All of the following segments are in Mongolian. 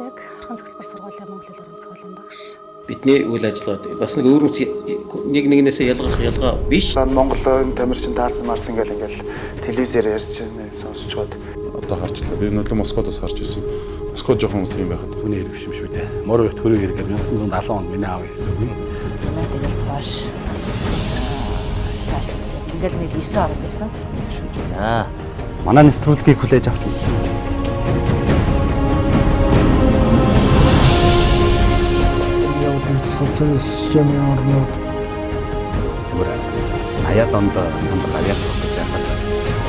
байдаг Орхон цогцлбор сургуулийн Монгол хэл уран зохиолын багш. Бидний үйл ажиллагаа бас нэг өөр нэг нэгнээсээ ялгаа биш. Монголын тамирчин таарсан марсан ингээл телевизээр ярьж сонсож гоод одоо харчлаа. Би нөлөө Москвадаас гарч ирсэн. Москва жоохон тийм байхад. Хүний хэрэг биш үү те. Морог төрөг хэрэгээр 1970 онд миний аав хэлсэн. Тэгээд тэгэл хоош. Ингээл нэг 9 орн байсан. Манай нэвтрүүлгийг хүлээж авч үзсэн. Социалист системийн орнууд зүгээр аяад онд хамт аяад болж байхад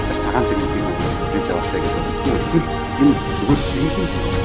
тэр цагаан цэгүүдийг хүлээж аваасаа гэж боддог. Эсвэл энэ зүгээр шинэ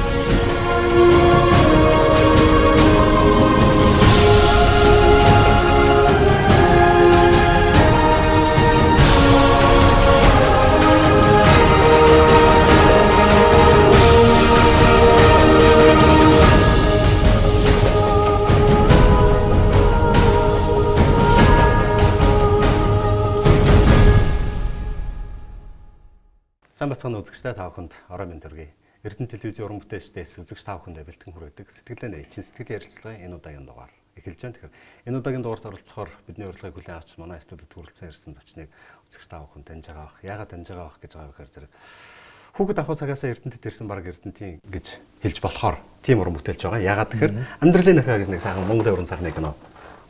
Сайн бацхан үзэгчтэй та бүхэнд орой минь төргий. Эрдэнэ телевизийн уран бүтээлчдээс үзэгч та бүхэндээ бэлтгэн хүргэдэг сэтгэлээ чин сэтгэлийн ярилцлагын энэ удаагийн дугаар эхэлж байна. Тэгэхээр энэ удаагийн дугаарт оролцохоор бидний урилгыг хүлээн авч манай студид хүрэлцэн ирсэн зочныг үзэгч та бүхэнд таньж байгаа бах. Яагаад таньж байгаа бах гэж байгаа вэхээр зэрэг хүүхэд ахуй цагаасаа Эрдэнэтэд ирсэн баг Эрдэнэтийн гэж хэлж болохоор тийм уран бүтээлч байгаа. Яагаад тэгэхээр амьдралын нөхөө гэж нэг сайхан Монголын уран сайхны кино.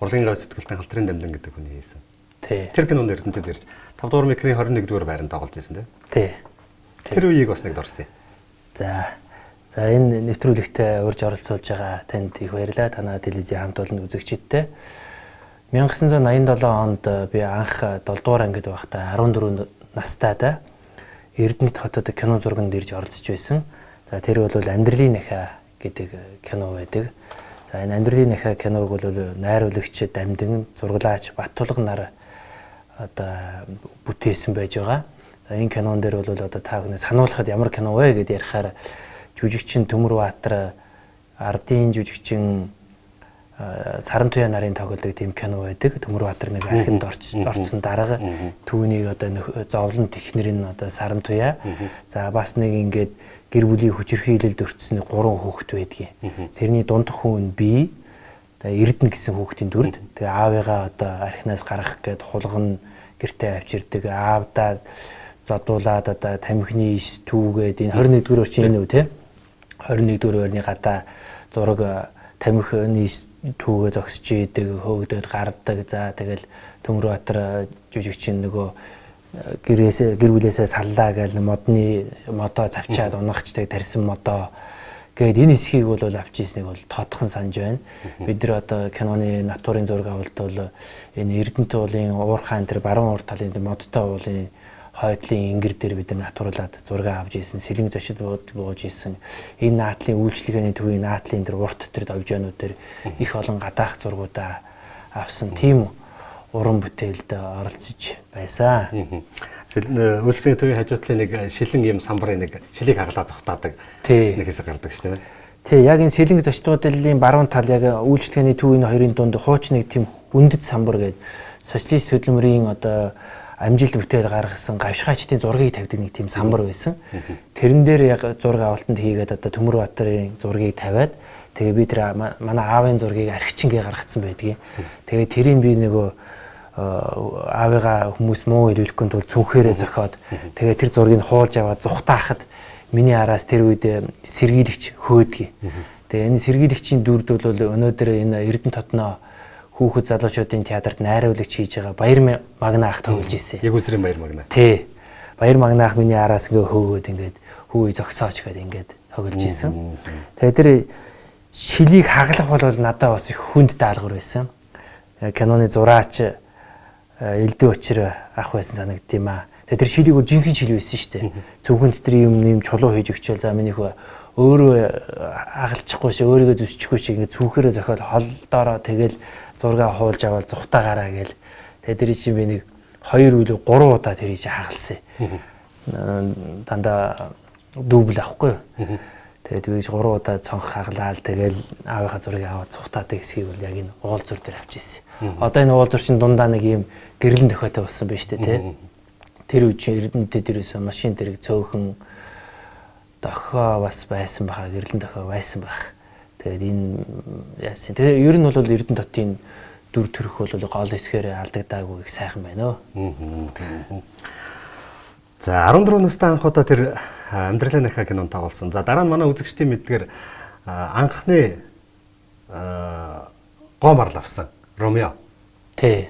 Урлагийн гав сэтгэлтэн халтрын дамлан гэдэг хүний хийсэн. Тий. Тэр кинонд Эрдэнэтэд ирж 5 дугаар микрийн 21 дугаар байранд тоглож байсан тийм. Тий. Тэр үеийг бас нэг дурсан. За энэ нэвтрүүлэгтээ урьж оролцуулж байгаа танд их баярлалаа. Танай телевизийн хамт олон үзэгчидтэй. 1987 онд би анх 7 дугаар ангид байхдаа 14 настайдаа Эрдэнэт хотод кино зурганд ирж оролцож байсан. За тэр бол Амьдралын нахиа гэдэг кино байдаг. За энэ Амьдралын нахиа киног бол найруулагч Дамдин, зурглаач Баттулга нар одоо бүтээсэн байж байгаа. Энэ кинон дээр бол одоо та бүхэн сануулхад ямар кино вэ гэдээ ярихаар жүжигчин Төмөрбаатар, ардын жүжигчин Сарантуяа нарын тоглодог тийм кино байдаг. Төмөрбаатар нэг архинд орцсон дарга түүнийг одоо зовлон технэрийн одоо Сарантуяа. За бас нэг ингээд гэр бүлийн хүчирхийлэлд өртсөн 3 хүүхэд байдгийн. Тэрний дундх хүн би Эрдэнэ гэсэн хүүхдийн дүрд. Тэгээ аавыгаа одоо архинаас гаргах гээд хулган гэртээ авчирдаг. Аавдаа задуулаад одоо тамхины иш түүгээд энэ 21-р орчин энэ үү те 21-р орны гадаа зураг тамхины иш түүгээ зогсож идэг хөөгдөд гардаг. За тэгэл Төмөрбаатар жүжигчин нөгөө гэр бүлээсээ саллаа гэл модны модоо завчаад унахчдаг тарьсан модоо гээд энэ хэсгийг бол авч ийснийг бол тоотхон санаж байна. Бид нар одоо киноны натурын зураг авалт бол энэ Эрдэнэт уулын уурхаан тэр баруун урд талын модтой уулын хойдлын ингэр дээр бид нар натурлаад зураг авч ийсэн, сэлэнг зочид бууж ийсэн. Энэ наадлын үйлчлэгээний төвийн наадлын тэр урт тэр довжоонууд дээр их олон гадаах зургуудаа авсан тийм уран бүтээлд оролцож байсан. Үйлчлэгээний төвийн хажуудлын нэг шилэн юм самбарын нэг шилийг хаглаа зогтаадаг нэг хэсэг гардаг шүү дээ. Тий, яг энэ сэлэнг зочдуудын баруун тал яг үйлчлэгээний төвийн хоёрын дунд хууч нэг тийм үндэд самбар гэдэг социалист хөдөлмөрийн одоо амжилт бүтээл гаргасан гавшгаачдын зургийг тавьдаг нэг тийм самбар байсан. Тэрэн дээр яг зураг авалтанд хийгээд одоо Төмөрбаатарын зургийг тавиад тэгээ би тэр манай аавын зургийг архичингээ гаргацсан байдгийг. Тэгээ тэрийг би нөгөө аавыгаа хүмүүс муу илүүлэхгүй тул цүнхээрээ зохиод тэгээ тэр зургийг хуулж аваад зүхтаахад миний араас тэр үед сэргийлэгч хөөдгий. Тэгээ энэ сэргийлэгчийн дүрд бол өнөөдөр энэ Эрдэнэ хотноо хүүхэд залуучуудын театрт найруулагч хийж байгаа Баяр Магна ах тоглож ирсэн. Яг үзрийн Баяр Магна. Тий. Баяр Магна ах миний араас ингээ хөөгөөд ингээд хөөе зогсооч гэдэг ингээд тоглож ирсэн. Тэгээ тэр шилийг хаглах бол надад бас их хүнд даалгавар байсан. Киноны зураач элдэн өчр ах байсан санагдтiim аа. Тэгээ тэр шилийг жинхэнэ шил байсан шүү дээ. Зөвхөн тэр юм чулуу хийж өгчөөл за миний хөө өөрөө агалчихгүй шээ өөрийгөө зүсчихгүй шээ ингээ цүнхээрээ зохиол холдоороо тэгэл зургаа хуулж аваад зүхтаагаараа гээл. Тэгээ тэр чинь би нэг 2 үлээ 3 удаа тэр чинь хагалсан. Дандаа дубль авахгүй. Тэгээд тэгж 3 удаа цонх хаглаад тэгэл аавынхаа зургийг аваад зүхтаадаг хэсгийг бол яг энэ уулзуур дээр авч ирсэн. Одоо энэ уулзуур чинь дундаа нэг юм гэрлэн тохиотой болсон байна шүү дээ, тий. Тэр үе чинь Эрдэнэтэд ерөөсөө машин дэрэг цөөхөн дохио бас байсан баха, гэрлэн дохио байсан байх. Тэгээд энэ яасан. Тэгээ ер нь бол Эрдэнэ дотын дүр төрх бол гол хэсгээр алдагдаагүй их сайхан байна. За 14 настай анх удаа тэр амьдралын нахаа кинонд тоглосон. За дараа нь манай үзэгчдийн мэдгээр анхны гомар авсан Ромео. Тий.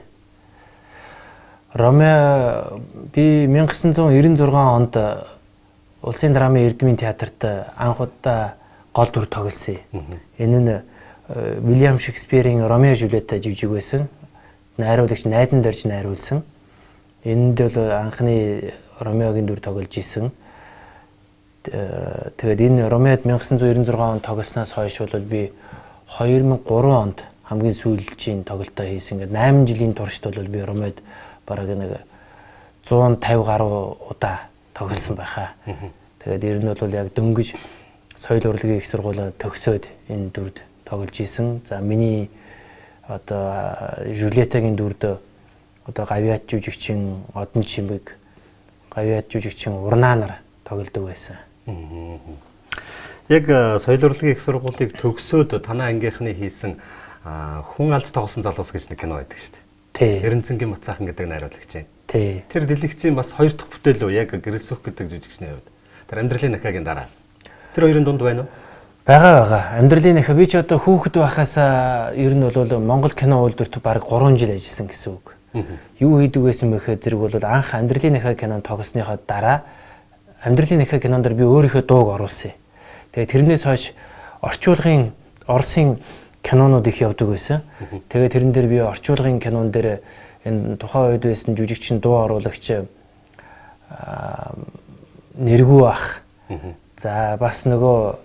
Ромео би 1996 онд Улсын драмын Эрдмийн театрт анх удаа гол дүр тоглосон. Энэ нь Вильям Шекспирийн Ромео Жюльетта жижиг байсан. Найруулагч Найдан Дорж найруулсан. Энд бол анхны Ромеогийн дүр тоглож исэн. Тэгээд энэ Ромеод 1996 онд тоглосноос хойш бол би 2003 онд хамгийн сүүлчийн тоглолтоо хийсэн. Ингээд 8 жилийн туршид бол би Ромеод бараг нэг 150 гаруй удаа тоглосон байхаа. Тэгээд ер нь бол яг дөнгөж соёл урлагийн их сургуулаа төгсөөд энэ дүрд тоглож исэн. За миний одоо Жюльеттагийн дүрд одоо гавьяат жүжигчин Одон Чимэг, гавьяат жүжигчин Урнаа нар тоглодог байсан. Яг соёл урлагийн их сургуулийг төгсөөд танай ангийнхны хийсэн хүн алж тоглосон залуус гэж нэг кино байдаг шүү дээ. Тий. Эренцэнгийн Мацаахан гэдэг найруулагч юм. Тий. Тэр дэлгэцийн бас 2 дахь бүтээл үү яг Гэрэлсүх гэдэг жүжигчний хувьд. Тэр амьдралын нахагийн дараа. Тэр хоёрын дунд байна уу? Байгаа. Амьдралын нахаа би ч одоо хүүхэд байхасаа ер нь бол Монгол кино үйлдвэрт баг 3 жил ажилласан гэсэн үг. Юу хийдэг байсан бэ гэхээр зэрэг бол анх амьдралын нахаа кинонд тоглосныхоо дараа амьдралын нахаа кинонд би өөрийнхөө дууг оруулсан. Тэгээ тэрнээс хойш орчуулгын Оросын кинонууд их явдаг байсан. Тэгээ тэрэн дээр би орчуулгын кинон дээр энэ тухайн үед байсан жүжигчин дуу оруулагч Нэргүү ах. За бас нөгөө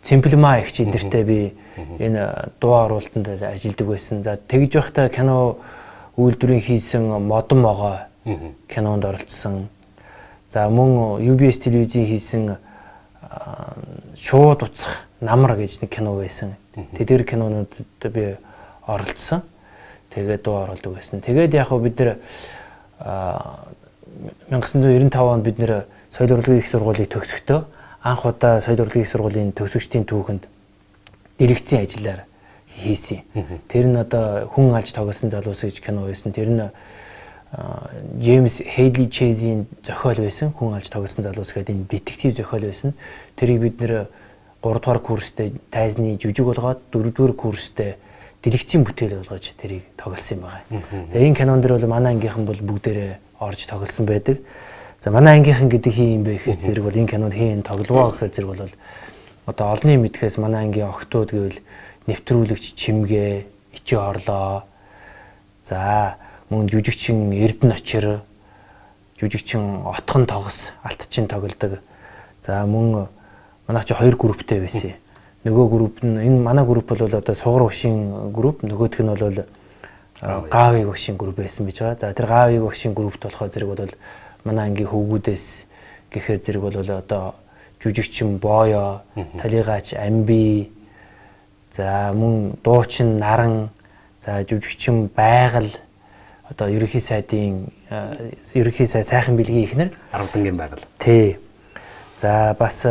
Цэмплмаа их чидэртэй би энэ дуу оруулалтанд ажилладаг байсан. За тэгж байхдаа кино үйлдвэрийн хийсэн Модон могоо кинонд оролцсон. За мөн UBS телевизийн хийсэн Шууд уцах намар гэж нэг кино байсан. Тэр кинонуудад би оролцсон. Тэгээд дуу оруулдаг байсан. Тэгээд яг бид нэр 1995 онд бид нэр соёл урлагийн их сургуулийг төгсөхдөө анх удаа соёл урлагийн их сургуулийн төгсөгчдийн түүхэнд дэлгэцийн ажиллаар хийсэн. Тэр нь одоо хүн алж тоглосон залуус гэж кино байсан. Тэр нь Джеймс Хейли Чейзийн зохиол байсан. Хүн алж тоглосон залуус гэдэг энэ детектив зохиол байсан. Тэрийг бид нэр 3 дугаар курстэй тайзны жүжиг болгоод 4 дугаар курстэй дэлгэцийн бүтээл болгож тэрийг тоглосон юм байна. Тэгээ энэ кинон дэр бол манай ангийнхан бол бүгдээрээ орж тоглосон байдаг. За манай ангийнхан гэдэг хин юм бэ гэхээр зэрэг бол энэ кинонд хин тогловоо гэхээр зэрэг бол одоо олонний мэдхээс манай ангийн охтууд гэвэл нэвтрүүлэгч Чимгээ, Ичи Орлоо. За мөн жүжигчин Эрдэнэ очир, жүжигчин Отхон тогс, алтчин тоглодог. За мөн манай чи 2 групптэй байсан. Нөгөө групп нь энэ манай групп бол одоо сугар багшийн групп, нөгөөх нь бол Гаавыг багшийн групп байсан байж байгаа. За тэр Гаавыг багшийн группт болохоор зэрэг бол манай ангийн хөвгүүдээс гэхээр зэрэг бол одоо жүжигчин Боёо, талигаач Амби, за мөн дуучин Наран, за жүжигчин Байгал, одоо ерөнхий сайдын ерөнхий сайд сайхан бэлгийн ихнэр Аравдангийн Байгал. Тий. За бас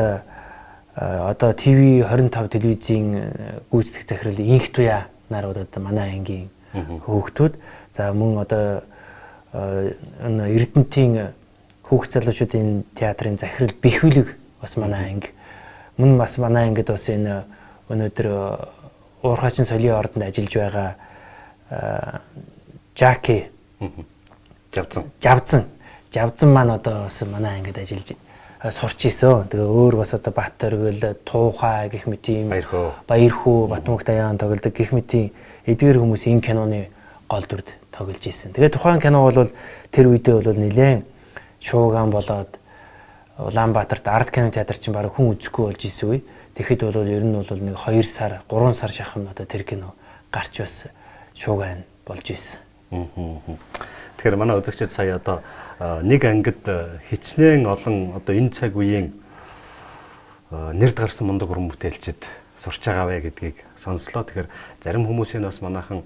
одоо ТV 25 телевизийн гүйцэтгэх захирлын инх туяа нар одоо манай ангийн хүүхдүүд. За мөн одоо энэ Эрдэнэтийн хүүхд залуучуудын театрын захирал Бэхвэлэг бас манай анги. Мөн бас манай ангид бас энэ өнөөдөр уурхайчин соёлын ордонд ажиллаж байгаа Жаки Жавзан маань одоо бас манай ангид ажиллаж сурч ийсэн. Тэгээ өөр бас одоо Бат Оргил, Туухай гэх мэт ийм Баярхүү, Батмөнх Даяан тоглодог гэх мэт эдгээр хүмүүс энэ киноны гол дүрд тоглож ийсэн. Тэгээ тухайн кино бол тэр үедээ бол нэлээд шууган болоод Улаанбаатарт арт кино театр чинь баг хүн үзэхгүй болж исэн үе. Тэгэхэд бол ер нь бол нэг 2 сар, 3 сар шахам одоо тэр кино гарч бас шууган болж исэн. Тэгэхээр манай үзэгчид сая одоо нэг ангид хичнээн олон одоо энэ цаг үеийн нэрд гарсан мундаг уран бүтээлчид сурч байгаа вэ гэдгийг сонслоо. Тэгэхээр зарим хүмүүсийн бас манайхан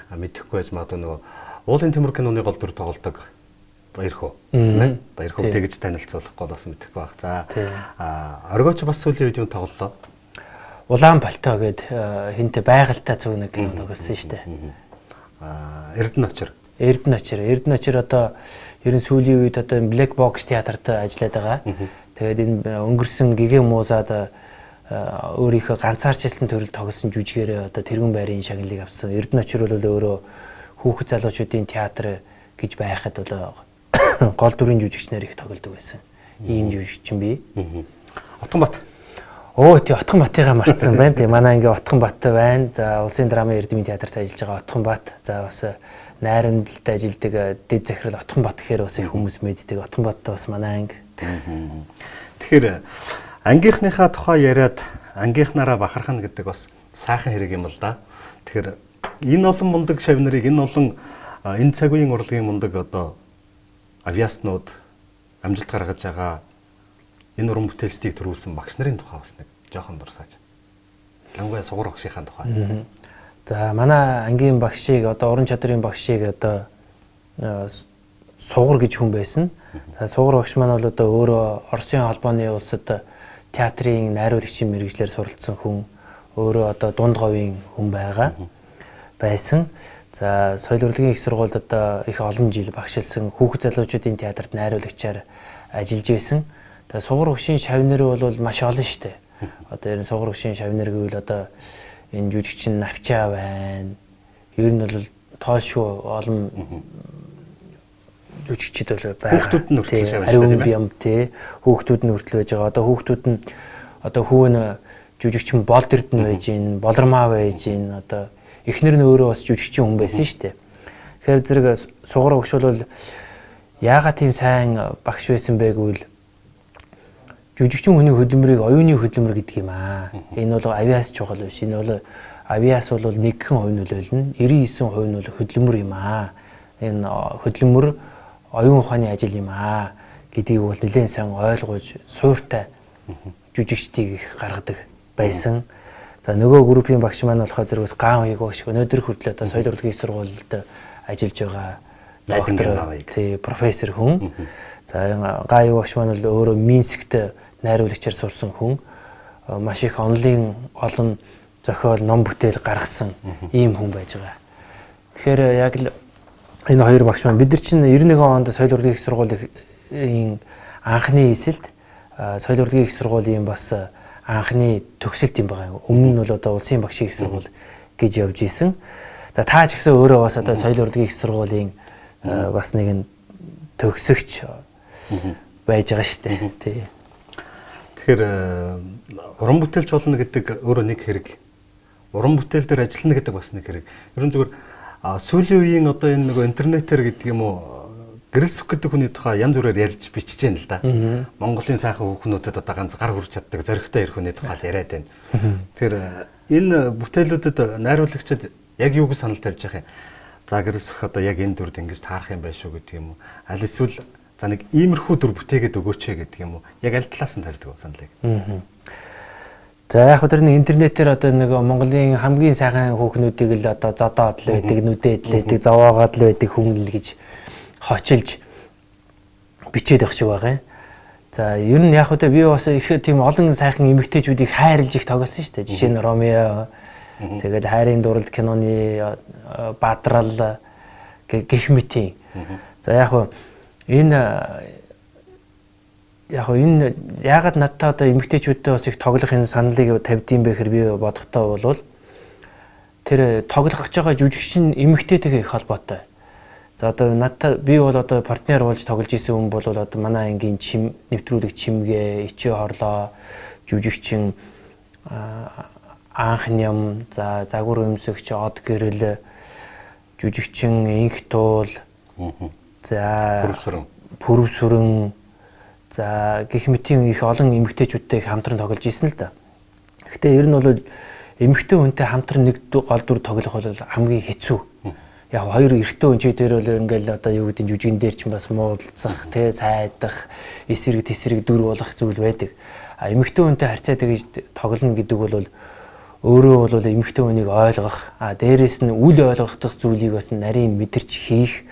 мэдэхгүй байж магадгүй нөгөө уулын төмөр киноны гол дүр тоглодог Баярхуу тийм ээ. Баярхуу тэгж танилцуулах гол бас мэдэхгүй байх. За оргооч бас сүүлийн үед юм тоглолоо. Улаан пальто гээд хинтэ байгальтай цог нэг кино тоглосон шүү дээ. Эрдэнэ очир. Эрдэнэ очир одоо ерөн сүүлийн үед одоо Black Box театрт ажиллаад байгаа. Тэгээд энэ өнгөрсөн гигэн муузаад өөрийнхөө ганцаарчилсан төрөл тоглосон жүжигээрээ одоо тэргүүн байрын шагналыг авсан. Эрдэнэ очир бол өөрөө хүүхэд залуучуудын театр гэж байхад бол гол дүрийн жүжигчнэр их тоглодог байсан. Ийм жүжигчин би. Отгонбат. Оо тий Отгонбатыгаа мартсан байна. Тий манай ингээ Отгонбаттай байна. За улсын драмын эрдэмийн театрт ажиллаж байгаа Отгонбат. За бас найрамдалд ажилладаг дэд захирал Отгонбат гэхээр бас их хүмүүс мэддэг. Отгонбаттай бас манай анги. Тэгэхээр ангийнхныхаа тухай яриад ангийнхнаараа бахархна гэдэг бас сайхан хэрэг юм л да. Тэгэхээр энэ олон мундаг шавь нарыг энэ олон энэ цаг үеийн урлагийн мундаг одоо авиаснууд амжилт гаргаж байгаа энэ уран бүтээлчдийг төрүүлсэн багш нарын тухай бас нэг жоохон дурсааж. Ялангуяа сугар багшийнхаа тухай. За манай ангийн багшийг одоо уран чадрын багшийг одоо сугар гэж хүн байсан. За сугар багш маань бол одоо өөрөө Оросын холбооны улсад театрын найруулагчийн мэргэжлэр суралцсан хүн. Өөрөө одоо дунд говийн хүн байсан. За соёл урлагийн их сургуульд одоо их олон жил багшилсан хүүхэд залуучуудын театрт найруулагчаар ажиллаж байсан. Тэгээ сугар багшийн шавнар бол маш олон шүү дээ. Одоо энэ сугар багшийн шавнар гэвэл одоо энэ жүжигчин Навчаа байна. Ер нь бол тоошгүй олон жүжигчид бол байгаа. Хүүхдүүд нь хүртэл шавнар тийм ээ. Хүүхдүүд нь хүртэл байж байгаа. Одоо хүүхдүүд нь одоо хүүн жүжигчин Болд Эрдэнэ байж гин, Болормаа байж гин. Одоо эхнэр нь өөрөө бас жүжигчин хүн байсан шүү дээ. Тэгэхээр зэрэг сугар багш бол яагаад тийм сайн багш байсан бэ гэвэл жүжигчин хүний хөдөлмөрийг оюуны хөдөлмөр гэдэг юм аа. Энэ бол авиас чухал биш. Энэ бол авиас бол нэгэн хувь нөлөөлнө. 99% нь бол хөдөлмөр юм аа. Энэ хөдөлмөр оюун ухааны ажил юм аа гэдгийг бол нэлээд сайн ойлгож сууртай жүжигчдийг их гаргадаг байсан. За нөгөө группийн багш маань болохоор зэрэгс гаан хоёрыг багш өнөөдөр хүртэл одоо соёл урлагийн сургуульд ажиллаж байгаа доктор тий профессор хүн. За гаан багш маань бол өөрөө Минскт найруулагчаар сурсан хүн. Маш их онлын олон зохиол ном бүтээл гаргасан ийм хүн байж байгаа. Тэгэхээр яг л энэ хоёр багш маань бид нар чинь 91 онд соёл урлагийн их сургуулийн анхны эсэлд соёл урлагийн их сургуулийн бас анхны төгсөлт юм байгаа. Өмнө нь бол одоо улсын багшийн их сургууль гэж явж исэн. За та ч гэсэн өөрөө бас одоо соёл урлагийн их сургуулийн бас нэгэн төгсөгч байж байгаа шүү дээ. Тий. Тэгэхээр уран бүтээлч болно гэдэг өөрөө нэг хэрэг. Уран бүтээл дээр ажиллана гэдэг бас нэг хэрэг. Ерөн зүгээр сүүлийн үеийн одоо энэ нөгөө интернетээр гэдэг юм уу гэрэл сүх гэдэг хүний тухай янз бүрээр ярьж бичиж байна л да. Монголын сайхан хүүхнүүдэд одоо ганц гар хүрч чаддаг зоригтой ир хүний тухай яриад байна. Тэгэхээр энэ бүтээлүүдэд найруулагчид яг юуг санал тавьж байгаа юм. За гэрэл сүх одоо яг энэ дүрд ингэж таарах юм байна шүү гэдэг юм уу. Аль эсвэл за нэг иймэрхүү дүр бүтээгээд өгөөч гэдэг юм уу. Яг аль талаас нь тавьдаг саналыг. За яг хөө тэр нэг интернетээр одоо нэг Монголын хамгийн сайхан хүүхнүүдийг л одоо зодоод л байдаг, нүдээд л байдаг, зовоогоод л байдаг хүн л гэж хочилж бичээд байх шиг байгаа юм. За ер нь яг хөө би бас их тийм олон сайхан эмэгтэйчүүдийг хайрлж их тоглосон шүү дээ. Жишээ нь Ромео, тэгээд хайрын дурлал киноны Бадрал гэх мэтийн. За яг хөө энэ яагаад надтай одоо эмэгтэйчүүдтэй бас их тоглох энэ саналыг тавьдсан бэ гэхээр би бодохдоо бол тэр тоглох гэж байгаа жүжигчин эмэгтэйтэйгээ их холбоотой. За одоо надтай би бол одоо партнер болж тоглож исэн хүн бол одоо манай ангийн нэвтрүүлэг Чимгээ, Ичээ хорлоо, жүжигчин Анхням, за загвар өмсөгч Од гэрэл, жүжигчин Инх туул, за Пүрв сүрэн, за гэх мэтийн их олон эмэгтэйчүүдтэй хамтран тоглож исэн л да. Гэхдээ ер нь бол эмэгтэй хүнтэй хамтран нэг гол дүр тоглох бол хамгийн хэцүү. Яг хоёр эрэгтэй хүн ч дээр бол ингээл одоо юу гэдэг жүжигэн дээр ч бас муудалцах, тэ цайдах, эсрэг тесрэг дүр болох зүйл байдаг. А эмэгтэй хүнтэй харьцаад гэж тоглоно гэдэг бол өөрөө бол эмэгтэй хүнийг ойлгох, дээрээс нь үл ойлгох зүйлийг бас нарийн мэдэрч хийх,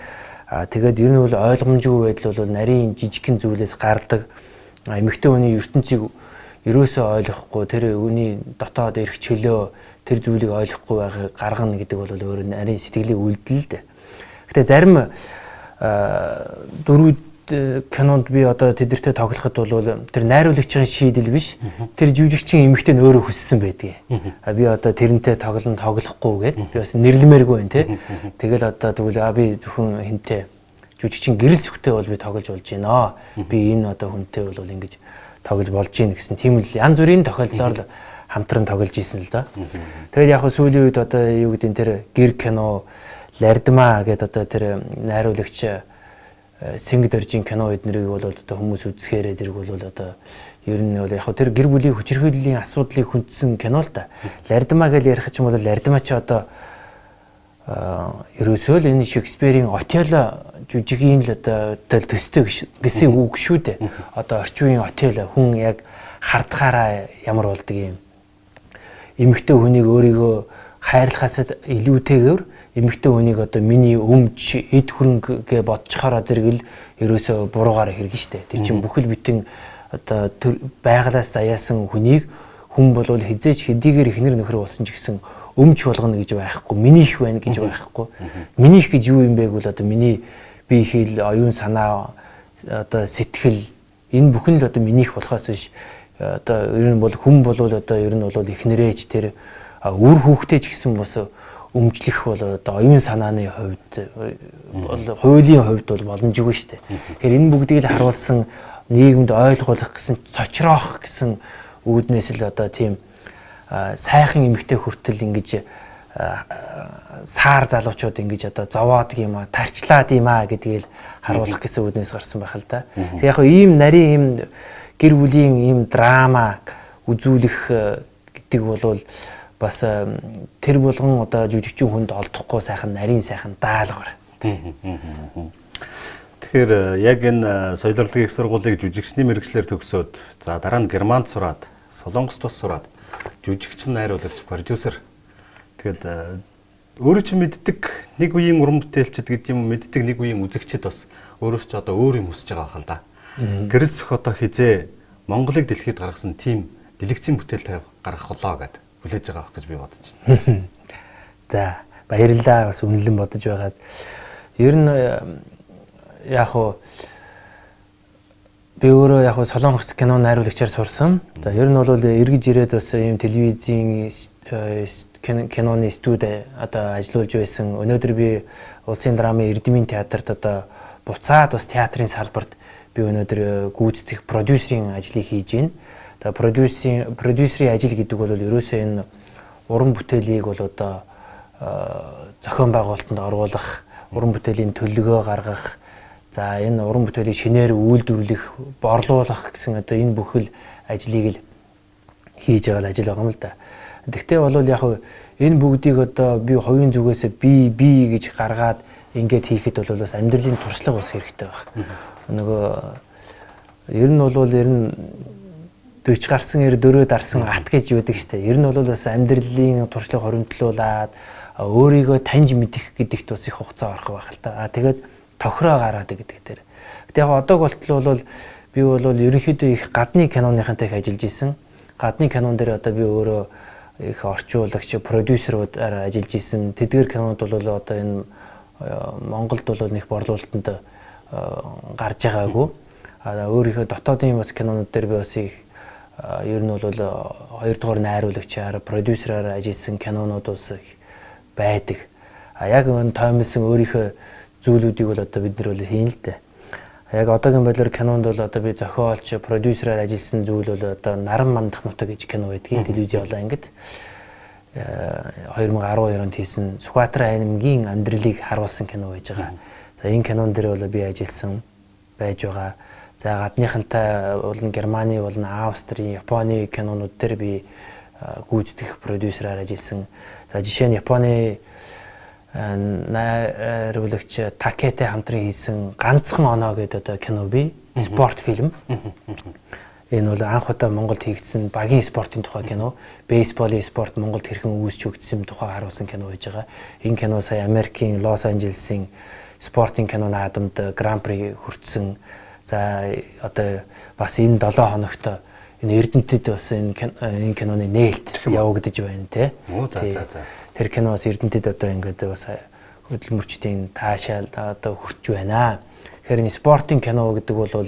Тэгээд ер нь бол ойлгомжгүй байдал бол нарийн жижигхэн зүйлээс гардаг. Эмэгтэй хүний ертөнцийг ерөөсөө ойлгохгүй, тэр үний дотоод ирэх чөлөө, тэр зүйлийг ойлгохгүй байгааг гаргана гэдэг бол өөрөө нарийн сэтгэлийн үйлдэл л дээ. Гэтэ зарим дөрвүүд кинонд би одоо тэдэртэй тоглоход бол тэр найруулагчийн шийдэл биш. Тэр жүжигчин эмэгтэй нь өөрөө хүссэн байдгийг. Би одоо тэрнтэй тоглохгүй гээд би бас нэрлэмээргүй байна те. Тэгэл одоо тэгвэл би зөвхөн хинтээ жүжигчин гэрэл сүхтэй бол би тоглож болж байна. Би энэ одоо хүнтэй бол ингэж тоглож болж гин гэсэн тийм л янз бүрийн тохиолдлоор хамтран тоглож исэн л да. Тэгээд яг сүүлийн үед одоо юу гэдэг нь тэр гэр кино Лардмаа гэдэг одоо тэр найруулагч Сингд оржин кино эднэрийг бол одоо хүмүүс үзэхээрээ зэрэг бол одоо ер нь бол яг тэр гэр бүлийн хүчирхийллийн асуудлыг хүндсэн кино л да. Лардмаа гэж ярих ч юм бол Лардмаа ч одоо ерөөсөө л энэ Шекспирийн Отелло жүжигийн л одоо төстэй гэсэн үг шүү дээ. Одоо орчин үеийн Отелло хүн яг хардахаараа ямар болдгийг юм. Эмэгтэй хүнийг өөрийгөө хайрлахаас илүүтэйгээр эмэгтэй хүнийг одоо миний өмч эд хөрөнгө бодчихороо зэрэг л ерөөсөө буруугаар хэрэгэн штэ. Тэр чинь бүхэл бүтэн одоо байгалаас заяасан хүнийг хүн болвол хизээч хэдийгээр ихнэр нөхөр болсон ч гэсэн өмч болгоно гэж байхгүй, минийх байна гэж байхгүй. Минийх гэж юу юм бэ гэвэл одоо миний бие хэл, оюун санаа, одоо сэтгэл энэ бүхэн л одоо минийх болохоос биш. Одоо ер нь бол хүн болвол одоо ер нь бол ихнэрээч тэр үр хүүхдээ ч гэсэн бас өмчлөх бол одоо оюун санааны хувьд бол хуулийн хувьд бол боломжгүй шүү дээ. Тэгэхээр энэ бүгдийг л харуулсан нийгэмд ойлгуулах гэсэн цочроох гэсэн үүднээс л одоо тийм сайхан эмэгтэй хүртэл ингэж саар залуучууд ингэж одоо зовоод юм а тарчлаад юм а гэдгийг харуулах гэсэн үүднээс гарсан байх л да. Тэг яг ийм нарийн ийм гэр бүлийн ийм драма үзүүлэх гэдэг бол бас тэр болгон одоо жүжигчин хүнд олдохгүй сайхан нарийн сайхан даалгавар. Тэгэхээр яг энэ соёлорлогын их сургуулийг жүжигчний мэргэжлэр төгсөөд за дараа нь Германд сураад, Солонгост бас сураад жүжигчин, найруулагч, продюсер. Тэгэхэд өөрөө ч мэддэг нэг үеийн уран бүтээлчд гэдэг юм мэддэг нэг үеийн үзэгчд бас өөрөөс ч одоо өөр юм хүсэж байгаа хэл да. Гэрэл сүх одоо хизээ Монголыг дэлхийд гаргасан тийм дэлгэцийн бүтээл гаргах болоо гэдэг хүлээж байгаа байх гэж би бодож байна. За баярлалаа бас үнэлэн бодож байгаад ер нь яг хуу би өөрөө яг Солонгост кино найруулагчаар сурсан. За ер нь бол эргэж ирээд бас ийм телевизийн киноны студи одоо ажиллаж байсан. Өнөөдөр би Улсын драмын Эрдэмийн театрт одоо буцаад бас театрын салбарт би өнөөдөр гүйцэтгэх продюсерийн ажлыг хийж байна. Тэгээ продюсерийн ажил гэдэг бол ерөөсөө энэ уран бүтээлийг бол одоо зохион байгуулалтанд оруулах, уран бүтээлийн төлөвлөгөө гаргах, за энэ уран бүтээлийг шинээр үйлдвэрлэх, борлуулах гэсэн одоо энэ бүхэл ажлыг л хийж байгаа ажил байгаа юм л да. Гэхдээ бол яг энэ бүгдийг одоо би хувийн зүгээс би гэж гаргаад ингээд хийхэд бол бас амьдралын туршлага бас хэрэгтэй байна. Нөгөө ер нь бол ер нь 40 гарсан 4 дарсан ат гэж юудаг штэ. Ер нь бол бас амьдралын туршлага хоримтлуулаад өөрийгөө таньж мэдэх гэдэгт бас их хугацаа орох байх л та. Тэгээд тохироо гараад гэдэг дээр. Гэтэ яг одоо болтол бол би бол ерөнхийдөө их гадны киноныхантай их ажиллаж исэн. Гадны кинон дээр одоо би өөрөө их орчуулагч, продюсеруудаар ажиллаж исэн. Тэдгээр кинонууд бол одоо энэ Монголд бол нэг борлуулалтанд гарч байгаагүй. Өөрийнхөө дотоодын бас кинонууд дээр би бас их ер нь бол 2 дугаар найруулагчаар, продюсераар ажилласан кинонууд бас байдаг. Яг энэ таймлсан өөрийнхөө зүйлүүдийг бол одоо бид нар бол хийн л дээ. Яг одоогийн байдлаар кинонд бол одоо би зохиолч, продюсераар ажилласан зүйл бол одоо Наран мандах нутаг гэж кино байдгийн телевизийн олон ангид 2012 онд хийсэн Сүхбаатар аймгийн амьдралыг харуулсан кино байж байгаа. За энэ кинон дээр бол би ажилласан байж байгаа. За гадныхантай болон Германы болон Австрийн, Японы кинонууд дээр би гүйцэтгэх продюсераар ажилласан. За жишээ нь Японы найруулагч Такетэй хамтран хийсэн Ганцхан оноо гэдэг одоо кино бий. Спорт фильм. Энэ бол анх удаа Монголд хийгдсэн багийн спортын тухай кино. Бейсболын спорт Монголд хэрхэн үүсч өгдсөн тухай харуулсан кино байж байгаа. Энэ кино сая Америкийн Лос Анжелесийн спортын кино наадамд Гран При хүртсэн. За одоо бас энэ 7 хоногт энэ Эрдэнэтэд бас энэ киноны нээлт явагдаж байна те. Тэр киноос Эрдэнэтэд одоо ингээд бас хөдөлмөрчдийн таашаал одоо хүрч байна. Тэгэхээр энэ спортын кино гэдэг бол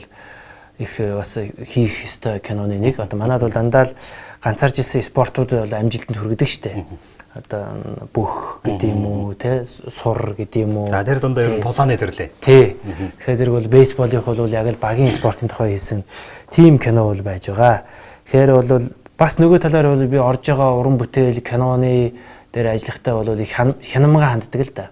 их бас хийх ёстой киноны нэг. Одоо манайд бол дандаа л ганцаарч ирсэн спортууд бол амжилтанд хүргэдэг штэ. Одоо бүх гэдэг юм уу те, сур гэдэг юм уу. За тэр дундаа ер нь тулааны төрлөө. Тий. Тэгэхээр зэрэг бол бейсболын бол яг л багийн спортын тухай хийсэн тим кино бол байж байгаа. Тэгэхээр бол бас нөгөө талаар бол би орж байгаа уран бүтээл киноны дээр ажиллахтаа бол их хянамга ханддаг л да.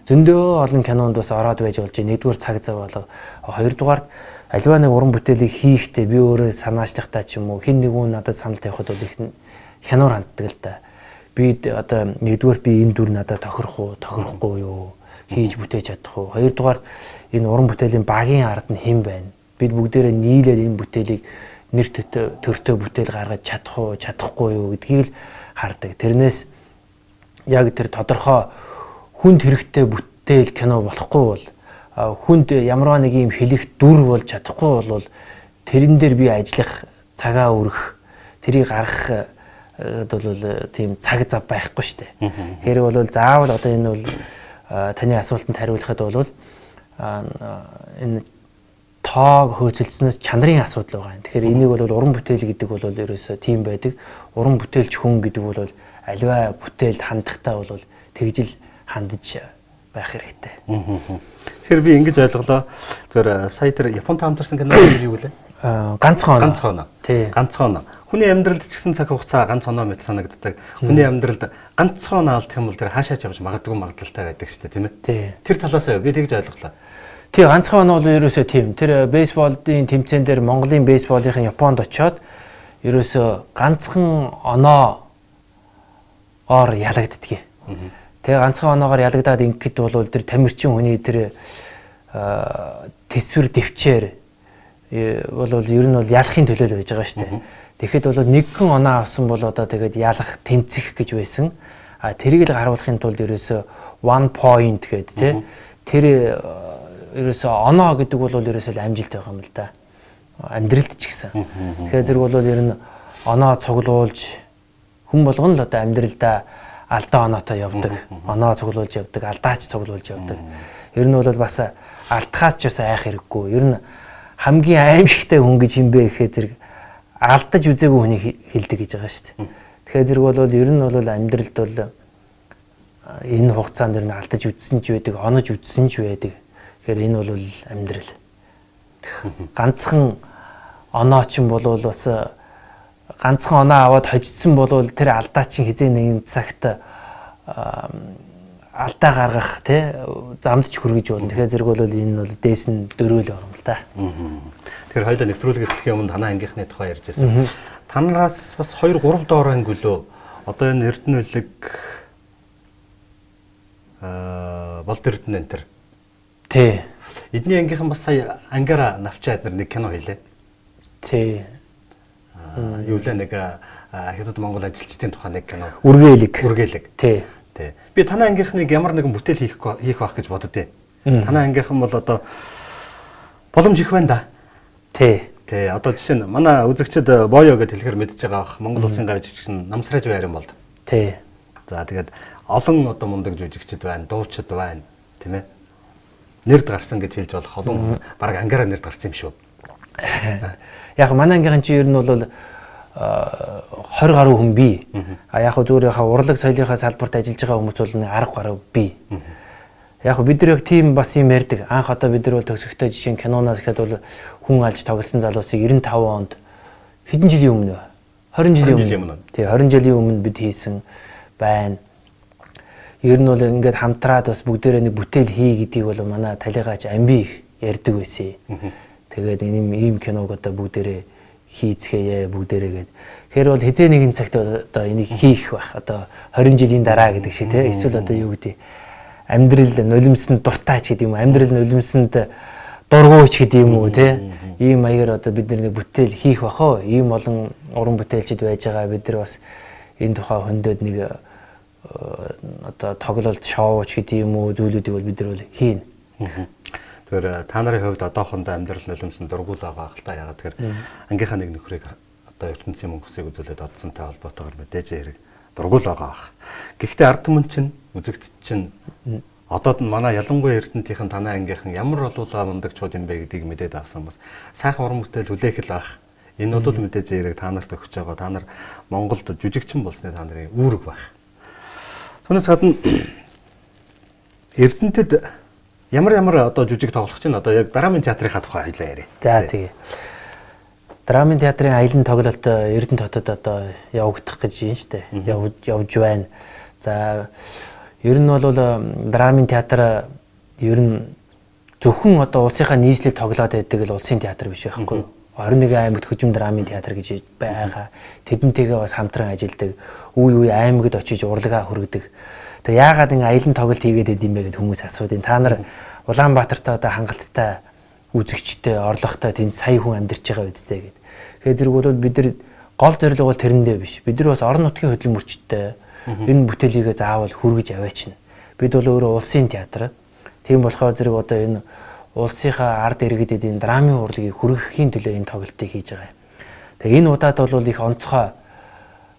Зөндөө олон кинонд бас ороод байж болж нэгдүгээр цаг зав болго хоёрдугаар аливаа нэг уран бүтээлийг хийхдээ би өөрөө санаачлахтаа ч юм уу хин нэгэн надад санал тавихад бол их хянуур ханддаг л да. Би одоо нэгдүгээр би энэ дүр надад тохирохгүй юу хийж бүтээж чадах уу. Хоёрдугаар энэ уран бүтээлийн багийн ард нь хэн байна? Бид бүгдээрээ нийлээд энэ бүтээлийг нэр төртөө бүтээл гаргаж чадах уу, чадахгүй юу гэдгийг л хардаг. Тэрнээс яг тэр тодорхой хүнд хэрэгтэй бүтээл кино болохгүй бол хүнд ямарваа нэг юм хэлэх дүр болж чадахгүй бол тэрэн дээр би ажиллах, цагаа өргөх, тэрийг гаргах бол тийм цаг зав байхгүй шүү дээ. Тэгэхээр бол заавал одоо энэ бол таны асуултанд хариулахад бол энэ тоог хөөцөлдснөөс чанарын асуудал байгаа юм. Тэгэхээр энийг бол уран бүтээл гэдэг бол ерөөсөө тийм байдаг. Уран бүтээлч хүн гэдэг бол аливаа бүтээлд хандахтаа бол тэгжил хандаж байх хэрэгтэй. Тэгэхээр би ингэж ойлголоо. Зөв сая тэр Японд хамтарсан кино юу вэ? Ганцхан. Тий. Ганцхан. Хүний амьдралд ч гэсэн цаг хугацаа ганц оноо мэт санагддаг. Хүний амьдралд ганцхан оноо алдах юм бол тэр хаашаач явж магадгүй магадлалтай байдаг шүү дээ, тийм ээ. Тэр талаас би тэгж ойлголоо. Тий, ганцхан оноо бол ерөөсөө тийм. Тэр бейсболын тэмцээн дээр Монголын бейсболын Японд очиод ерөөсөө ганцхан оноогоор ялагддаг. Тэгээ ганцхан оноогоор ялагдаад ингээд бол тэр тамирчин хүний тэр тэсвэр дэвчээр бол ер нь бол ялахын төлөө л байж байгаа шүү дээ. Тэгэхэд бол нэгэн оноо авсан бол одоо тэгээд ялах тэнцэх гэж байсан. Тэрийг л харуулахын тулд ерөөсөө 1 point гэдэг тий. Тэр ерөөсөө оноо гэдэг бол ерөөсөө амжилт байгаа юм л да. Амьдралд ч гэсэн. Тэгэхээр зэрэг бол ер нь оноо цуглуулж хүн болгоно л одоо амьдралдаа алдаа оноотой явдаг. Оноо цуглуулж явдаг, алдаач цуглуулж явдаг. Ер нь бол бас алдахаас ч бас айх хэрэггүй. Ер нь хамгийн аимшигтай хүн гэж юм бэ гэхээр зэрэг алдаж үзээгүй хүний хэлдэг гэж байгаа шүү дээ. Тэгэхээр зэрэг бол ер нь бол амьдралд бол энэ хугацаанд ер нь алдаж үзсэн ч байдаг, онож үзсэн ч байдаг. Тэгэхээр энэ бол амьдрал. Ганцхан оноо ч юм бол бас ганцхан оноо аваад хожидсан бол тэр алдаа чинь хизээ нэгэн цагт алдаа гаргах тий замд ч хүргэж болно. Тэгэхээр зэрэг бол энэ бол дээс нь дөрөөл орно л да. Тэгэхээр хоёулаа нэвтрүүлэг эхлэхийн өмнө танаа ангийнхны тухай ярьж байсан. Танараас бас 2 3 доор анги лөө одоо энэ Эрдэнэлэг болд Эрдэнэ энэ төр. Тий. Эдний ангийнхан бас сая ангаараа навчаад нэг кино хийлээ. Тий. Юу лээ нэг Хятад Монгол ажилчдын тухай нэг кино. Үргэлэг. Тий. Тий. Би танаа ангийнхныг ямар нэгэн бүтээл хийх байх гэж боддөө. Танаа ангийнхан бол одоо боломж их байна да. Тий. Тий. Одоо жишээ нь манай үзэгчд боё гэж хэлэхээр мэдж байгаа бах. Монгол улсын гавь жижигсэн намсраж байран болд. Тий. За тэгээд олон одоо мундаг жүжигчд байна, дуучид байна, тийм ээ. Нэрд гарсан гэж хэлж болох олон баг ангаараа нэрд гарсан юм шүү. Яг манай ангийнхан чи ер нь бол 20 гаруй хүн бий. Яг зүгээр урлаг соёлынхаа салбарт ажиллаж байгаа хүмүүс бол 10 гаруй бий. Яг бид нар яг тийм бас юм ярьдаг. Анх одоо бид нар бол төгсгөхтэй жишээ киноноос ихэд бол хүн алж тоглосон залуусыг 95 онд хэдэн жилийн өмнө 20 жилийн өмнө. Тий, 20 жилийн өмнө бид хийсэн байна. Ер нь бол ингээд хамтраад бас бүгдээрээ нэг бүтээл хий гэдгийг бол манай талигаач амби ярьдаг байсан. Тэгээд ийм киног одоо бүгдээрээ хийцгээе бүгдээрээ гээд. Тэгэхээр бол хизээ нэгэн цагт одоо энийг хийх байх. Одоо 20 жилийн дараа гэдэг шиг тий. Эсвэл одоо юу гэдэг амьдрал нулимсанд дуртайч гэдэг юм уу? Амьдрал нулимсанд дургуйч гэдэг юм уу тий? Ийм маягаар одоо бид нэг бүтээл хийх бах оо. Ийм олон уран бүтээлчд байж байгаа. Бид нар бас энэ тухай хөндөд нэг одоо тоглолт шоуч гэдэг юм уу зүйлүүдийг бол бид нар бол хийн. Тэгэхээр та нарын хувьд одоохондоо амьдрал нулимсан дургуул байгаа хэл та яагаад тэгэхээр ангийнхаа нэг нөхрийг одоо ертөнцийн мөнгөсийг үзүүлээд одсонтой холбоотойгоор мэдээж хэрэг дургуул байгаа ах. Гэхдээ ард түмэн чинь үзэгдэж чинь одоо манай ялангуяа эрдэнтийнхэн танай ангийнхан ямар олуулаа мундагчуд юм бэ гэдгийг мэдээд авсан бас сайхан уран бүтээл хүлээх л ах. Энэ бол мэдээж хэрэг та нарт өгч байгаа. Та нар Монголд жүжигчин болсны та нарын үүрэг байх. Түүнээс гадна эрдэнтэд ямар одоо жүжиг тоглох чинь одоо яг драмын театрынхаа тухай хэлээ яриа. За тэгээ. Драмын театрын аялын тоглолт Эрдэнэт хотод одоо явагдах гэж байна шүү дээ. Явж байна. За ер нь бол драмын театр ер нь зөвхөн одоо улсынхаа нийслэлийг тоглоод байдаг л улсын театр биш байхгүй юу? 21 аймагт хөжим драмын театр гэж байгаа. Тэдэнтэйгээ бас хамтран ажилладаг. Үе аймагт очиж урлагаа хөргөдөг. Тэгээ яагаад ингэ аялын тоглолт хийгээд байд юм бэ гэд хүмүүс асуудیں۔ Та нар Улаанбаатарт одоо хангалттай үзэгчтэй, орлоготой тэнд сая хүн амьдарч байгаа үсттэй гэд. Тэгэхээр зэрэг бол бид нар гол зорилго бол тэрэндээ биш. Бид нар бас орон нутгийн хөдөлмөрчтэй энэ бүтээлийг заавал хүргэж аваачна. Бид бол өөрөө улсын театр. Тийм болохоор зэрэг одоо энэ улсынхаа ард иргэдэд энэ драмын урлагийг хүргэхийн төлөө энэ тоглолтыг хийж байгаа юм. Тэгээ энэ удаад бол их онцгой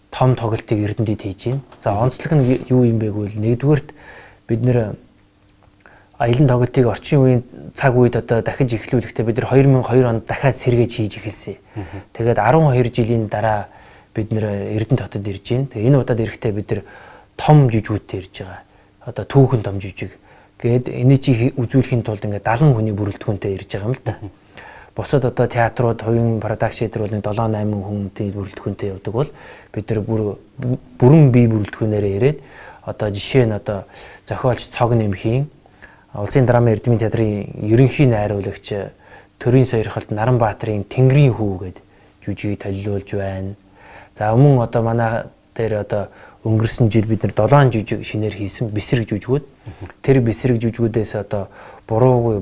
том тоглолтыг Эрдэнэтэд хийж байна. За онцлог нь юу юм бэ гэвэл нэгдүгээрт бид нэр аялын тоглолтыг орчин үеийн цаг үед одоо дахиж эхлүүлэхдээ бид нар 2002 онд дахиад сэргээж хийж эхэлсэн. Тэгээд 12 жилийн дараа бид нэр Эрдэнэт хотод ирж байна. Тэгээ энэ удаад ирэхдээ бид нар том жүжигүүдтэй ирж байгаа. Одоо түүхэн том жүжиг. Гээд энийг чи үзүүлэхийн тулд ингээд 70 хүний бүрэлдэхүүнтэй ирж байгаа юм л да. Бусад одоо театрууд, хувийн продакшн дээр бол 7-8 хүнтэй бүрэлдэхүүнтэй явдаг бол бид нар бүрэн бие бүрэлдэхүүнээрээ ирээд одоо жишээ нь одоо зохиолч Цог Нэмхийн Улсын драмын Эрдэмийн театрын ерөнхий найруулагч Төрийн Сойрхолт Наранбаатарын Тэнгэрийн хүү гэдэг жүжигийг толилуулж байна. За өмнө одоо манай дээр одоо өнгөрсөн жил бид нар 7 жүжиг шинээр хийсэн бэсрэг жүжигүүд. Тэр бэсрэг жүжигүүдээс одоо буруугүй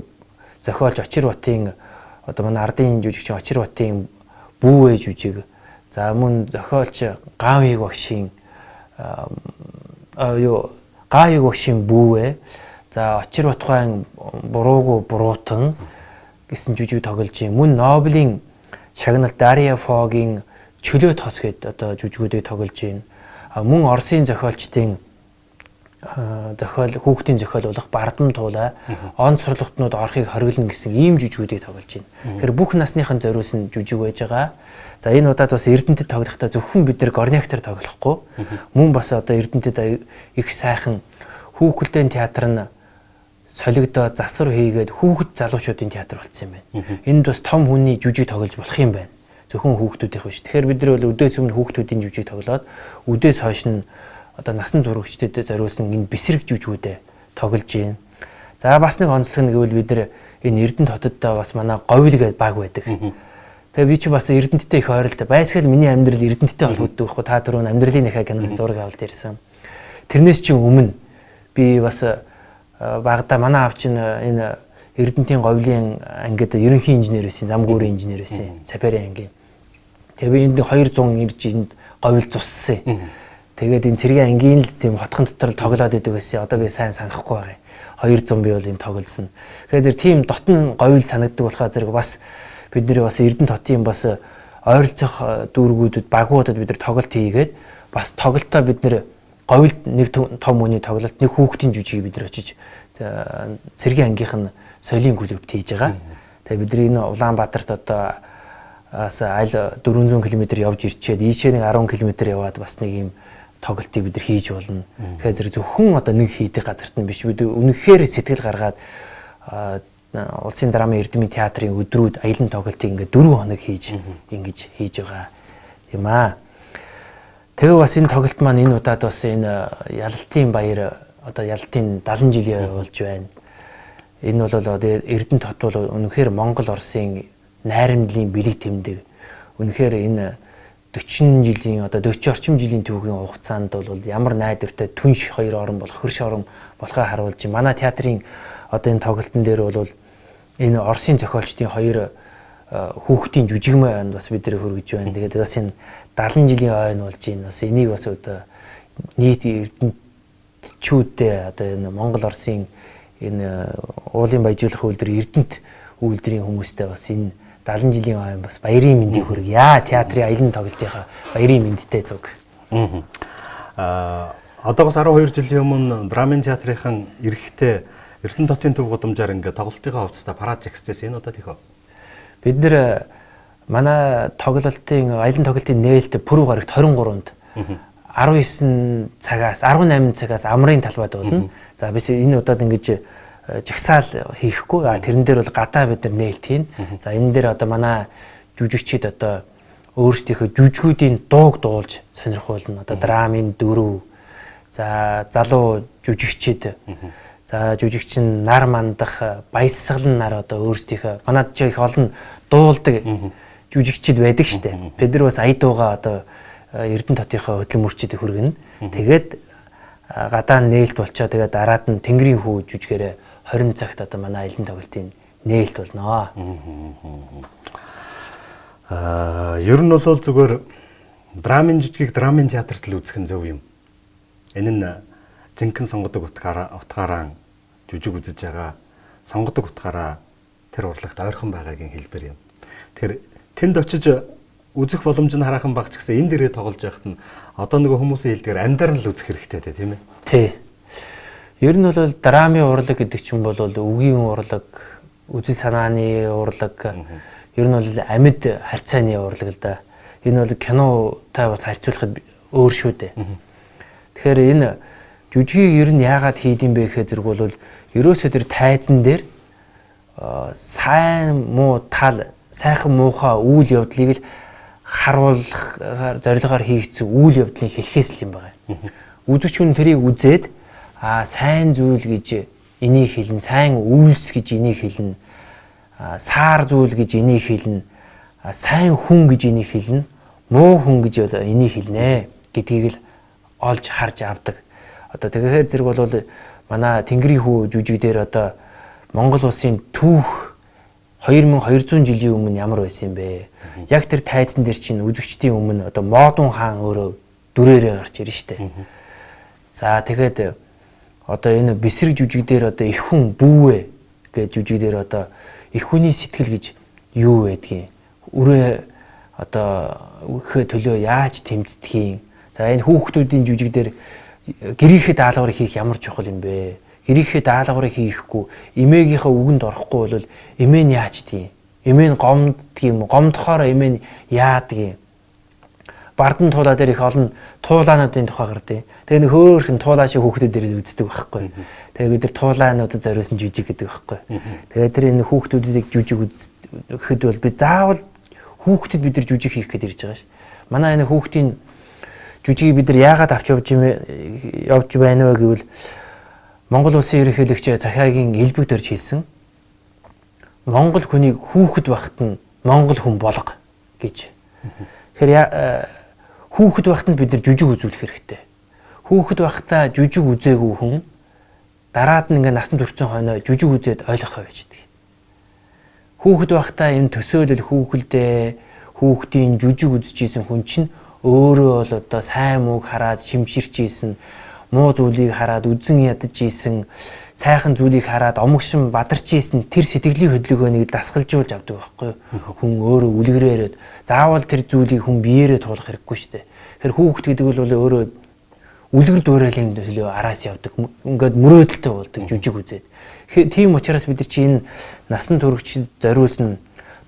зохиолч Очир Батын одоо манай ардын жүжигчин Очир Батын Бүүвэ жүжиг. За мөн зохиолч Гавьяг багшийн Гавьяг багшийн Бүүвэ. За Очир Батгайн буруугүй буруутан гэсэн жүжиг тоглож юм. Мөн Нобелийн шагналт Дарья Фогийн Чөлөө тос гэдэг одоо жүжигүүдийг тоглож байна. Мөн Оросын зохиолчдын хүүхдийн зохиол болох Бардам туулаа он сурлогтнууд орохыг хориглоно гэсэн ийм жүжигүүдийг тоглож байна. Тэгэхээр бүх насныхан зориулсан жүжиг байж байгаа. За энэ удаад бас Эрдэнэтэд тоглохдоо зөвхөн бид нар горняктер тоглохгүй. Мөн бас одоо Эрдэнэтэд их сайхан хүүхэлдэйн театр нь солигдоод засвар хийгээд хүүхэд залуучуудын театр болсон юм байна. Энд бас том хүний жүжиг тоглож болох юм байна. Зөвхөн хүүхдүүдийнх биш. Тэгэхээр бид нар бол өдөөс өмнө хүүхдүүдийн жүжиг тоглоод өдөөс хойш нь одоо насан туршидтэд зориулсан энэ бэсрэг жүжигүүдэд тоглож байна. За бас нэг онцлог нь гэвэл бид нар энэ Эрдэнэт хотод бас манай говьл гэдэг баг байдаг. Тэгээ би чи бас Эрдэнэттэй их ойролтой. Байсгал миний амьдрал Эрдэнэттэй холбогддог байхгүй. Та түрүүн амьдралын нөхөө киноны зураг авалт ирсэн. Тэрнээс чинь өмнө би бас багада манай аав чинь энэ Эрдэнэтийн говьлын ангид ерөнхий инженер байсан, замгүүрийн инженер байсан, Сапари ангийн. Тэгээ би энд 200 ирж энд говьл цуссан. Тэгээд энэ цэргийн ангийн л тийм хотхон дотор тоглоод идэг байсан. Одоо би сайн санахгүй байгаа. 200 би бол энэ тоглосон. Тэгэхээр тийм дотн говьл санагддаг болохоор зэрэг бас бидний бас Эрдэнэт хотын бас ойролцоох дүүргүүдэд багуудад бид нар тоглолт хийгээд бас тоглолтоо бид нар говьлд нэг том хүний тоглолт, нэг хүүхдийн жүжигийг бид нар очиж цэргийн ангийнх нь соёлын клубт хийж байгаа. Тэгээ бидний энэ Улаанбаатарт одоо айл 400 км явж ирчээд ийшээ нэг 10 км яваад бас нэг юм тоглолтыг бид нар хийж болно. Тэгэхээр зөвхөн одоо нэг хийдэг газарт нь биш, бид үнэхээр сэтгэл гаргаад улсын драмын Эрдэмийн театрын өдрүүд аялын тоглолтыг ингээд 4 хоног ингэж хийж байгаа юм аа. Тэгээ бас энэ тоглолт маань энэ удаад бас энэ ялалтын баяр одоо ялалтын 70 жилийн болж байна. Энэ бол Эрдэнэт хот бол үнэхээр Монгол Оросын найрамдлын бэлэг тэмдэг. Үнэхээр энэ 40 жилийн одоо 40 орчим жилийн түүхийн хугацаанд бол ямар найдвартай түнш хоёр орон болох хөрш орон болохоо харуулж байна. Манай театрын одоо энэ тоглолтын дээр бол энэ Оросын зохиолчдын хоёр хүүхдийн жүжигмээ бас бид нэр хөргөж байна. Тэгээд бас энэ 70 жилийн ойн болж байна. Бас энийг бас одоо нийт эрдэнэтчүүдээ одоо энэ Монгол Оросын энэ уулын баяжуулах үйлдвэр Эрдэнэт үйлдвэрийн хүмүүстэй бас энэ 70 жилийн ойн бас баярын мэндийг хүргье. Театрын аялан тоглолтынхаа баярын мэндтэй зүг. Одоогоос 12 жилийн өмнө драмын театрынхан эрэхтэй Эрдэнэ хотын төв гудамжаар ингээд тоглолтынхаа хувцастай парад жагсажсэн энэ удаад их үү? Бид нэр манай тоглолтын аялан тоглолтын нээлт пүрэв гарагт 23-нд 19 цагаас 18 цагаас амрын талбайд болно. За биш энэ удаад ингэж жагсаал хийхгүй. Тэрэн дээр бол гадаа бид нар нээлт хийн. За энэ дээр одоо манай жүжигчид одоо өөрсдийнхөө жүжигүүдийн дууг дуулж сонирхуулна. Одоо драмын дөрөв. За залуу жүжигчид. За жүжигчин нар мандах, баясгалан нар одоо өөрсдийнхөө манад ч их олон дуулдаг жүжигчид байдаг штэ. Бид нар бас ая дууга одоо Эрдэнэ хотынхоо хөтлөн мөрчид хүргэнэ. Тэгээд гадаа нээлт болчоо. Тэгээд дараад нь Тэнгэрийн хүү жүжигээрээ 20 цагт одоо манай аялан тоглолтын нээлт болно. Ер нь бол зүгээр драмын жижигийг драмын театрт л үзэх нь зөв юм. Энэ нь жинхэнэ сонгодог утгаараа жүжиг үзэж байгаа сонгодог утгаараа тэр урлагт ойрхон байгаагийн хэлбэр юм. Тэр тэнд очиж үзэх боломж нь хараахан баг ч гэсэн энэ дээрээ тоглож байхад нь одоо нөгөө хүмүүсийн хэлдгээр амьдаар нь л үзэх хэрэгтэй тийм ээ. Тий. Ер нь бол драмын урлаг гэдэг чинь бол үгийн урлаг, үзэл санааны урлаг, ер нь бол амьд харьцааны урлаг л да. Энэ бол кинотай бас харьцуулахад өөр шүү дээ. Тэгэхээр энэ жүжигийг ер нь яагаад хийдэм бэ гэхээр зэрэг бол ерөөсөө тэр тайзан дээр сайн муу тал, сайхан муухай үйл явдлыг л харуулах зорилгоор хийгдсэн үйл явдлыг хэлхээс л юм байна. Үзэгч хүн тэрийг үзээд сайн зүйл гэж энийг хэлнэ, сайн үйлс гэж энийг хэлнэ, саар зүйл гэж энийг хэлнэ, сайн хүн гэж энийг хэлнэ, муу хүн гэж энийг хэлнэ гэдгийг л олж харж авдаг. Одоо тэгэхээр зэрэг бол манай Тэнгэрийн хүү жүжиг дээр одоо Монгол улсын түүх 2200 жилийн өмнө ямар байсан юм бэ? Яг тэр тайзан дээр чинь үзэгчдийн өмнө одоо Модон хаан өөрөө дүрээрээ гарч ирнэ штэ. За тэгээд одоо энэ бэсрэг жүжиг дээр одоо их хүн бүүвэ гэж жүжиг дээр одоо их хүний сэтгэл гэж юу байдгийг үрээ одоо өрхөө төлөө яаж тэмцдгийг. За энэ хүүхдүүдийн жүжиг дээр гэрийнхээ даалгаврыг хийх ямар чухал юм бэ? Гэрийнхээ даалгаврыг хийхгүй эмээгийнхээ үгэнд орохгүй бол эмээ нь яаж тийм? Эмээ нь гомддаг юм, гомдохоор эмээ нь яадаг юм? Бардан туулаа дээр их олон туулаануудын тухай гардаг. Тэгээ нэг хөөхөн туулаа шиг хүүхдүүд дээр үздэг байхгүй. Тэгээ бид нар туулаануудад зориулсан жүжиг гэдэг байхгүй. Тэгээ тэр энэ хүүхдүүдийг жүжиг гэхэд бол би заавал хүүхдэд бид нар жүжиг хийх гэж ирж байгаа ш. Манай энэ хүүхдийн жүжигийг бид нар яагаад авч явж байна вэ гэвэл Монгол улсын ерөнхийлөгч Захиагийн элбэг дөрж хэлсэн. Монгол хүнийг хүүхэд байхад нь Монгол хүн болго гэж. Тэгэхээр хүүхэд байхад нь бид нар жүжиг үзүүлэх хэрэгтэй. Хүүхэд байхдаа жүжиг үзээгүй хүн дараад нь ингээ насанд хүрсэн хойноо жүжиг үзээд ойлгохоо байждаг. Хүүхэд байхдаа энэ төсөөлөл хүүхэлдээ хүүхдийн жүжиг үзчихсэн хүн чинь өөрөө бол одоо сайн мууг хараад шимширч ийсэн, муу зүйлийг хараад үзэн ядаж ийсэн, сайхан зүйлийг хараад омогшин бадарч ийсэн тэр сэтгэлийн хөдөлгөөнийг дасгалжуулж авдаг байхгүй юу? Хүн өөрөө үлгэрээрээд заавал тэр зүйлийг хүн биеэрээ туулах хэрэггүй шүү дээ. Тэгэхээр хүүхэд гэдэг бол өөрөө үлгэр дуурайлын төлөө араас явдаг. Ингээд мөрөөдөлтэй болдог жүжиг үзээд. Тийм учраас бид нар чи энэ насан туршид зориулсан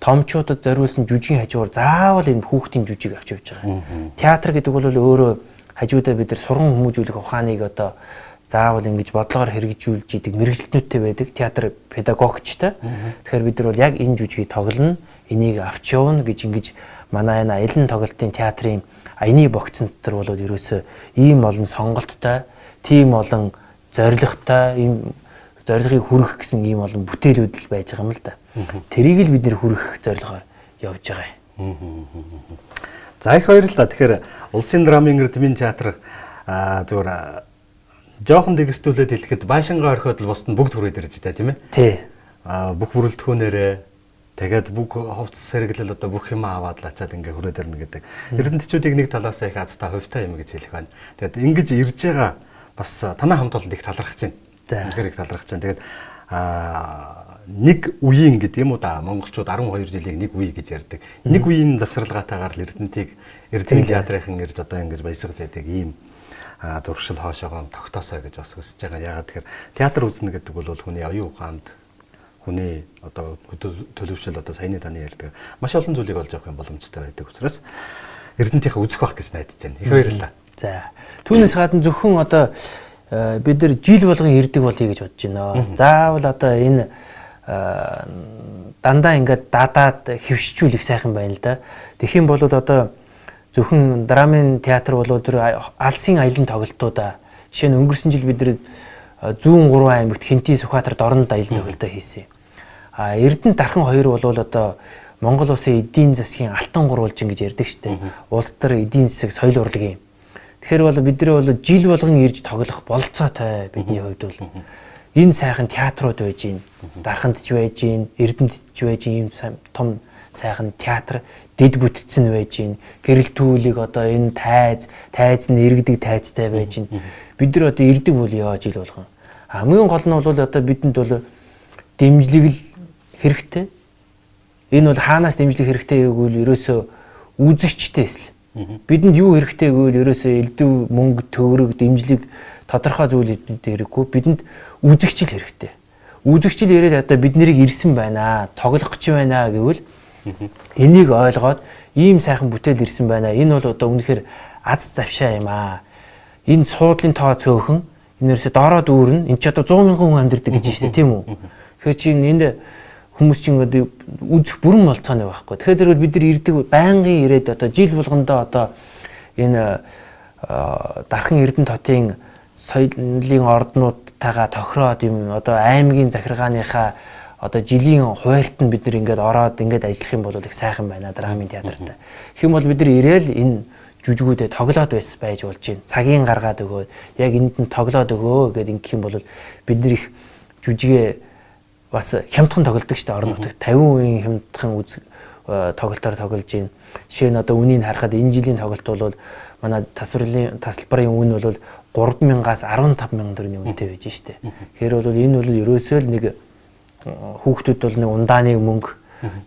томчуудад зориулсан жүжигийн хажуугаар заавал энэ хүүхдийн жүжиг авч явж байгаа. Театр гэдэг бол өөрөө хажуудаа бид нар сурган хүмүүжүүлэх ухааныг одоо заавал ингэж бодлогоор хэрэгжүүлж идэг мэрэгчлэтнүүдтэй байдаг. Театр педагогчтой. Тэгэхээр бид нар бол яг энэ жүжигийг тоглоно, энийг авч явна гэж ингэж манай энэ аялан тоглолтын театрын аяны богцон дотор бол ерөөсөө ийм олон сонголттой, тийм олон зорилготой, ийм зорилгыг хүргэх гэсэн ийм олон бүтээлүүд л байж байгаа юм л да. Тэрийг л бид нэр хүргэх зорилгоор явж байгаа юм. За их баярлалаа. Тэгэхээр улсын драмын эрдэмийн театр зүгээр жоохон дэгстүүлээд хэлэхэд Баашингаа орхиод л бусд нь бүгд хүрээд ирж байгаа тийм ээ. Тий. Бүх бүрэлдэхүүнээрээ тэгээд бүх хувцас сэргэлэл одоо бүх юм аваад л ачаад ингээ хүрээд ирнэ гэдэг. Эрдэнэтчүүдийг нэг талаас их азтай хувьтай юм гэж хэлэх байна. Тэгээд ингэж ирж байгаа бас танай хамт олонд их талархаж байна. За. Үнэхээр их талархаж байна. Тэгээд нэг үеийн гэдэг юм уу да монголчууд 12 жилийн нэг үе гэж ярьдаг. Нэг үеийн завсралгаатайгаар л Эрдэнэ театрынхан ирж одоо ингэж баясгаж байдаг ийм зуршил хоошоогоо тогтоосоо гэж бас хүсэж байгаа. Ягаад тэгэхээр театр үзнэ гэдэг бол хүний оюун ухаанд хүний одоо төлөвшил одоо саяны таны ярьдаг маш олон зүйлийг олж авах юм боломжтой байдаг учраас Эрдэнэтийнхээ үзэх байх гэж найдаж байна. Их баярлалаа. За. Түүнээс гадна зөвхөн одоо бид нар жил болгон ирдэг болъё гэж бодож байна. Заавал одоо энэ дандаа ингээд дадаад хөвшчүүлэх сайхан байна л да. Тэгэх юм бол одоо зөвхөн драмын театр бол алсын аялын тоглолтуудаа жишээ нь өнгөрсөн жил бид нар 103 аймагт Хинтий Сүхбаатарт оронд аялын тоглолтоо хийсэн. Эрдэнэ дархан 2 бол одоо Монгол улсын эдийн засгийн алтан гурвалжин гэж ярьдаг штеп. Улс төр эдийн засаг соёл урлагийн. Тэгэхээр бол бид нар бол жил болгон ирж тоглох болцоотой бидний хувьд бол энэ сайхан театрууд байж гин. Дарханд ч байж гин, Эрдэнэт ч байж гин ийм том сайхан театр дэд бүтцэн байж гин. Гэрэл түүлэг одоо энэ тайз нь иргэдэг тайзтай байж гин. Бид нар одоо ирдэг болёо жил болгон. Хамгийн гол нь бол одоо бидэнд бол дэмжлэг л хэрэгтэй. Энэ бол хаанаас дэмжлэг хэрэгтэй гэвэл ерөөсөө үзэгчдээс л. Бидэнд юу хэрэгтэй гэвэл ерөөсөө элдв мөнгө төгрөг дэмжлэг тодорхой зүйл хэрэггүй. Бидэнд үзэгчл хэрэгтэй. Үзэгчл ирээд одоо бид нарыг ирсэн байна, тоглох гэж байна гэвэл энийг ойлгоод ийм сайхан бүтээл ирсэн байна. Энэ бол одоо үнэхээр аз завшаа юм аа. Энэ суудлын тоо цөөхөн энээрсээ доороо дүүрнэ. Энд ч одоо 100 мянган хүн амьдардаг гэж байна тийм үү? Тэгэхээр чинь энд хүмүүс чинь одоо үзэх бүрэн болцооны байхгүй. Тэгэхээр зэрэг бид нар ирдэг байнгын ирээд одоо жил болгондоо одоо энэ дархан Эрдэнэ хотын соёлын орднуудтайгаа тохироод юм одоо аймгийн захиргааныхаа одоо жилийн хуваарьт нь бид нар ингээд ороод ингээд ажиллах юм бол их сайхан байна драмын театрт. Их юм бол бид нар ирээл энэ жүжигүүдэд тоглоод байж болж байна. Цагийн гаргаад өгөөд яг энд нь тоглоод өгөө гэдэг ингэх юм бол бид нар их жүжигээ бас хямдхан тоглодог шүү дээ орон нутагт 50% хямдхан тоглолтоор тоглож байна. Жишээ нь одоо үнийг харахад энэ жилийн тоглолт бол манай тасалбарын үн бол 3,000-аас 15,000 төгрөгийн үнэтэй байж штэ. Тэгэхээр бол энэ бол ерөөсөө л нэг хүүхдүүд бол нэг ундааны мөнгө,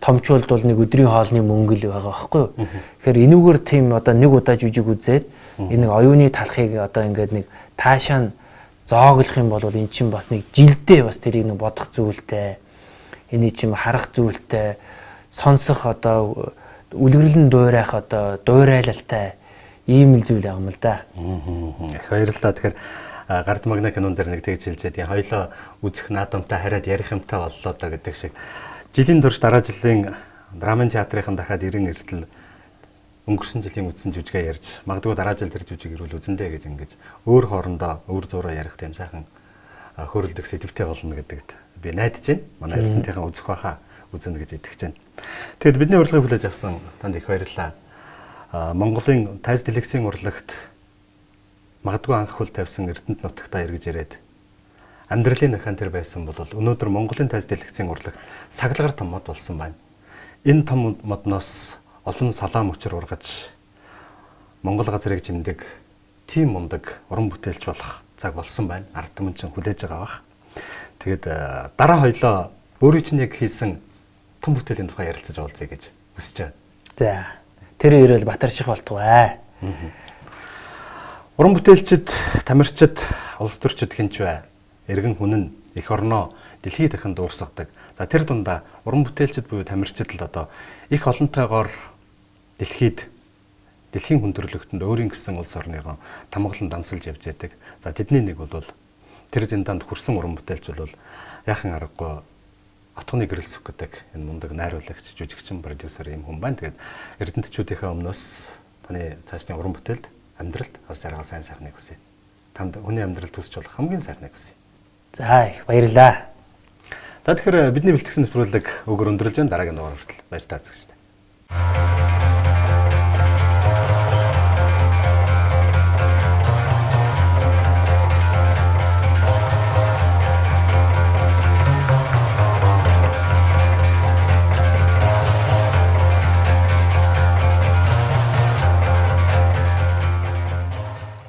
томчууд бол нэг өдрийн хоолны мөнгө л байгаа байхгүй юу. Тэгэхээр энүүгээр тийм одоо нэг удаа жүжиг үзээд энэ оюуны талхыг одоо ингээд нэг таашаа зооглох юм бол эн чинь бас нэг жилдээ бас тэрийг нэг бодох зүйлтэй, эний чинь харах зүйлтэй, сонсох одоо үлгэрлэн дуурайх одоо дуурайлалтай ийм л зүйл юм л да. Их баярлалаа. Тэгэхээр гард магна кинон дээр нэг тэгж хэлжээд хоёлоо үзэх наадамтай хараад ярих юмтай боллоо да гэдэг шиг жилийн турш дараа жилийн драмын театрын дахиад 90 эртэл өнгөрсөн жилийн үзсэн жүжигээ ярьж магадгүй дараа жил тэр жүжиг ирүүл үзэндээ гэж ингэж өөр хоорондоо өөр зураа ярих тийм сайхан хөрөлдөх сэдвтэй болно гэдэгт би найдаж байна. Манай Эрдэнэтийн үзэх байхаа үзэн гэж итгэж байна. Тэгэд бидний урилгыг хүлээж авсан танд их баярлалаа. Монголын тайз дэлгэцийн урлагт магадгүй анх хөл тавьсан Эрдэнэт нутагтаа эргэж ирээд амьдралын нөхөн тэр байсан бол өнөөдөр Монголын тайз дэлгэцийн урлагт саглагар том мод болсон байна. Энэ том модноос олон салаам өчр ургаж Монгол газрыг жимдэг тийм мундаг уран бүтээлч болох цаг болсон байна. Ард түмэн чинь хүлээж байгаа бах. Тэгээд дараа хоёлоо өөрийн чинь яг хийсэн том бүтээлийн тухай ярилцаж уулзъя гэж хүсэж байна. За. Тэр ирэл Батарших болтугай. Уран бүтээлчид, тамирчид, улс төрчид хинч бай. Иргэн хүн нь эх орноо дэлхий дахин дуурсгадаг. За тэр дундаа уран бүтээлчид буюу тамирчид л одоо их олонтойгоор дэлхийн хүндрэлтэнд өөрийн гэсэн улс орныгоо тамгалан дансалж явж байдаг. За тэдний нэг бол тэр зиндаанд хүрсэн уран бүтээлч бол яахан аргагүй отгоны гэрэлсэх гэдэг энэ мундаг найруулагч, жүжигчин, продюсер юм хүн байна. Тэгээд эрдэнэтчүүдийнхээ өмнөөс таны цаашдын уран бүтээлд амьдралд бас жаргал сайн сайхныг хүсье. Танд хүний амьдрал төсч болох хамгийн сайхныг хүсье. За их баярлалаа. За тэгэхээр бидний бэлтгэсэн нэвтрүүлэг өгөр өндөрлж байна. Дараагийн дугаар хүртэл баяр таа.